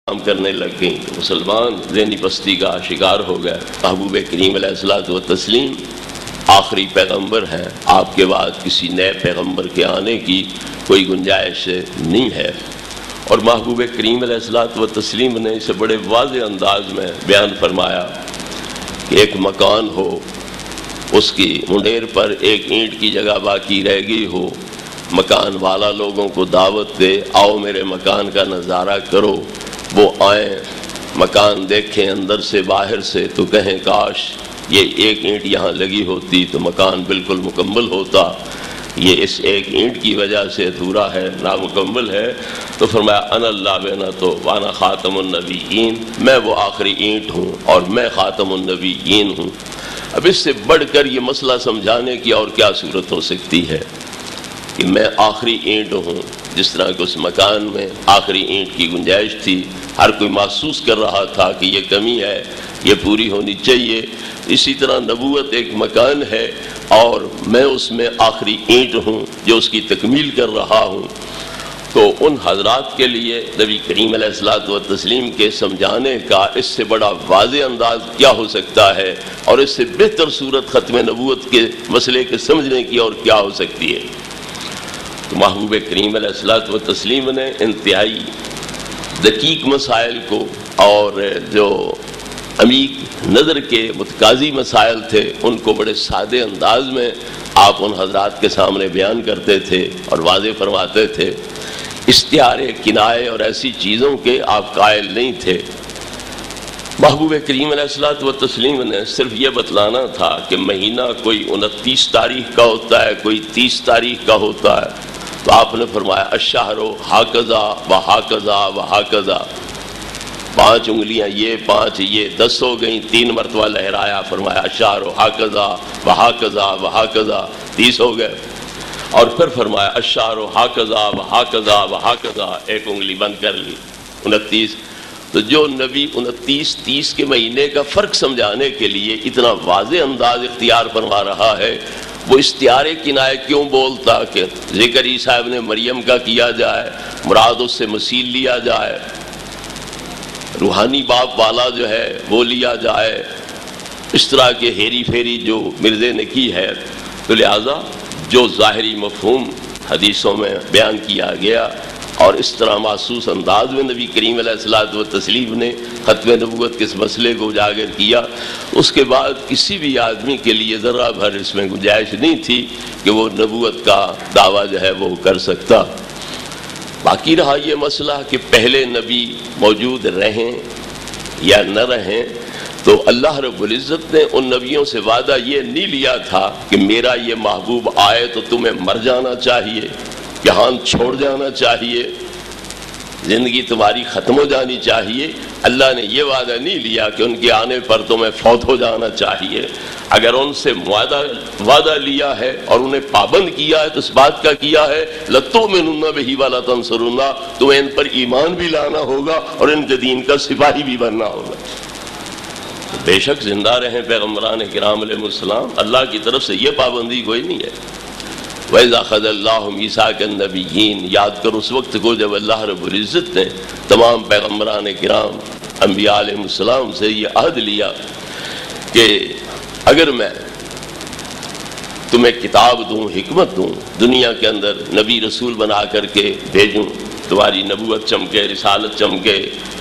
کام کرنے لگ گئیں تو مسلمان ذہنی پستی کا شکار ہو گئے۔ محبوب کریم علیہ الصلوۃ والتسلیم آخری پیغمبر ہیں، آپ کے بعد کسی نئے پیغمبر کے آنے کی کوئی گنجائش نہیں ہے۔ اور محبوب کریم علیہ الصلوۃ والتسلیم نے اسے بڑے واضح انداز میں بیان فرمایا کہ ایک مکان ہو، اس کی منڈیر پر ایک اینٹ کی جگہ باقی رہ گئی ہو، مکان والا لوگوں کو دعوت دے، آؤ میرے مکان کا نظارہ کرو، وہ آئیں، مکان دیکھیں اندر سے باہر سے تو کہیں کاش یہ ایک اینٹ یہاں لگی ہوتی تو مکان بالکل مکمل ہوتا، یہ اس ایک اینٹ کی وجہ سے ادھورا ہے، نامکمل ہے۔ تو فرمایا انا اللبنۃ وانا خاتم النبیین، میں وہ آخری اینٹ ہوں اور میں خاتم النبیین ہوں۔ اب اس سے بڑھ کر یہ مسئلہ سمجھانے کی اور کیا صورت ہو سکتی ہے کہ میں آخری اینٹ ہوں، جس طرح کہ اس مکان میں آخری اینٹ کی گنجائش تھی، ہر کوئی محسوس کر رہا تھا کہ یہ کمی ہے، یہ پوری ہونی چاہیے، اسی طرح نبوت ایک مکان ہے اور میں اس میں آخری اینٹ ہوں جو اس کی تکمیل کر رہا ہوں۔ تو ان حضرات کے لیے نبی کریم علیہ الصلوۃ والتسلیم کے سمجھانے کا اس سے بڑا واضح انداز کیا ہو سکتا ہے، اور اس سے بہتر صورت ختم نبوت کے مسئلے کے سمجھنے کی اور کیا ہو سکتی ہے۔ تو محبوب کریم علیہ الصلوۃ والتسلیم نے انتہائی دقیق مسائل کو اور جو عمیق نظر کے متقاضی مسائل تھے ان کو بڑے سادے انداز میں آپ ان حضرات کے سامنے بیان کرتے تھے اور واضح فرماتے تھے۔ استعارے، کنائے اور ایسی چیزوں کے آپ قائل نہیں تھے۔ محبوب کریم علیہ الصلوۃ والتسلیم نے صرف یہ بتلانا تھا کہ مہینہ کوئی 29 تاریخ کا ہوتا ہے، کوئی 30 تاریخ کا ہوتا ہے، تو آپ نے فرمایا الشہر ہاکذا و ہاکذا و ہاکذا، 5 انگلیاں یہ 5 یہ 10 ہو گئیں، 3 مرتبہ لہرایا، فرمایا الشہر ہاکذا و ہاکذا و ہاکذا، 30 ہو گئے، اور پھر فرمایا الشہر ہاکذا و ہاکذا و ہاکذا، 1 انگلی بند کر لی، 29۔ تو جو نبی 29-30 کے مہینے کا فرق سمجھانے کے لیے اتنا واضح انداز اختیار فرما رہا ہے، وہ استعارے کنائے کیوں بولتا کہ ذکر عیسیٰ ابن مریم کا کیا جائے، مراد اس سے مسیح لیا جائے، روحانی باپ والا جو ہے وہ لیا جائے، اس طرح کے ہیری پھیری جو مرزے نے کی ہے۔ تو لہٰذا جو ظاہری مفہوم حدیثوں میں بیان کیا گیا اور اس طرح محسوس انداز میں نبی کریم علیہ الصلوۃ والتسلیم نے ختم نبوت کے اس مسئلے کو اجاگر کیا، اس کے بعد کسی بھی آدمی کے لیے ذرہ بھر اس میں گنجائش نہیں تھی کہ وہ نبوت کا دعویٰ جو ہے وہ کر سکتا۔ باقی رہا یہ مسئلہ کہ پہلے نبی موجود رہیں یا نہ رہیں، تو اللہ رب العزت نے ان نبیوں سے وعدہ یہ نہیں لیا تھا کہ میرا یہ محبوب آئے تو تمہیں مر جانا چاہیے، جہان چھوڑ جانا چاہیے، زندگی تمہاری ختم ہو جانی چاہیے۔ اللہ نے یہ وعدہ نہیں لیا کہ ان کے آنے پر تمہیں فوت ہو جانا چاہیے۔ اگر ان سے وعدہ لیا ہے اور انہیں پابند کیا ہے تو اس بات کا کیا ہے لَتُؤْمِنُنَّ بِهِ وَلَا تَنْصُرُنَّ، تمہیں ان پر ایمان بھی لانا ہوگا اور ان کے دین کا سپاہی بھی بننا ہوگا۔ بے شک زندہ رہیں پیغمبران کرام علیہ السلام، اللہ کی طرف سے یہ پابندی کوئی نہیں ہے۔ وَإِذَا أَخَذَ اللَّهُ مِيثَاقَ النَّبِيِّينَ، یاد کر اس وقت کو جب اللہ رب العزت نے تمام پیغمبران کرام انبیاء علیہ السلام سے یہ عہد لیا کہ اگر میں تمہیں کتاب دوں، حکمت دوں، دنیا کے اندر نبی رسول بنا کر کے بھیجوں، تمہاری نبوت چمکے، رسالت چمکے،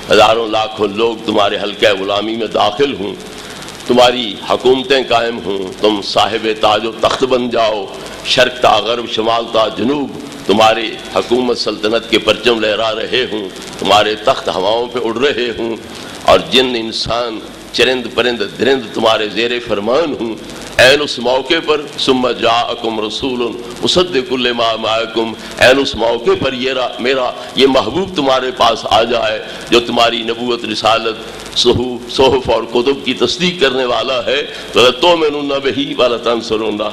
ہزاروں لاکھوں لوگ تمہارے حلقہ غلامی میں داخل ہوں، تمہاری حکومتیں قائم ہوں، تم صاحب تاج و تخت بن جاؤ، شرق تا غرب، شمال تا جنوب تمہاری حکومت سلطنت کے پرچم لہرا رہے ہوں، تمہارے تخت ہواؤں پہ اڑ رہے ہوں، اور جن انسان چرند پرند درند تمہارے زیر فرمان ہوں، این اس موقع پر ثم جاءکم رسول مصدق لما معکم، این اس موقع پر میرا یہ محبوب تمہارے پاس آ جائے جو تمہاری نبوت، رسالت، صحف اور کتب کی تصدیق کرنے والا ہے، لَتُؤْمِنُنَّ بِهِ وَلَا تَنْصُرُنَّ،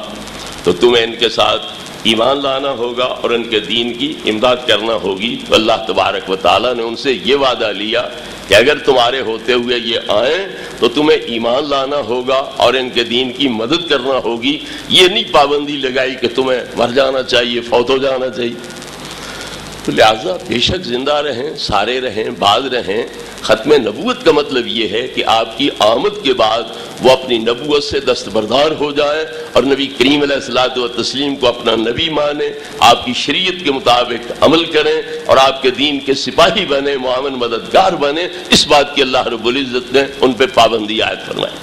تو تمہیں ان کے ساتھ ایمان لانا ہوگا اور ان کے دین کی امداد کرنا ہوگی۔ تو اللہ تبارک و تعالیٰ نے ان سے یہ وعدہ لیا کہ اگر تمہارے ہوتے ہوئے یہ آئیں تو تمہیں ایمان لانا ہوگا اور ان کے دین کی مدد کرنا ہوگی، یہ نہیں پابندی لگائی کہ تمہیں مر جانا چاہیے، فوت ہو جانا چاہیے۔ تو لہٰذا بے شک زندہ رہیں، سارے رہیں، باز رہیں۔ ختم نبوت کا مطلب یہ ہے کہ آپ کی آمد کے بعد وہ اپنی نبوت سے دستبردار ہو جائیں اور نبی کریم علیہ الصلوۃ والتسلیم کو اپنا نبی مانیں، آپ کی شریعت کے مطابق عمل کریں اور آپ کے دین کے سپاہی بنیں، معاون مددگار بنیں۔ اس بات کی اللہ رب العزت نے ان پہ پابندی عائد فرمائی۔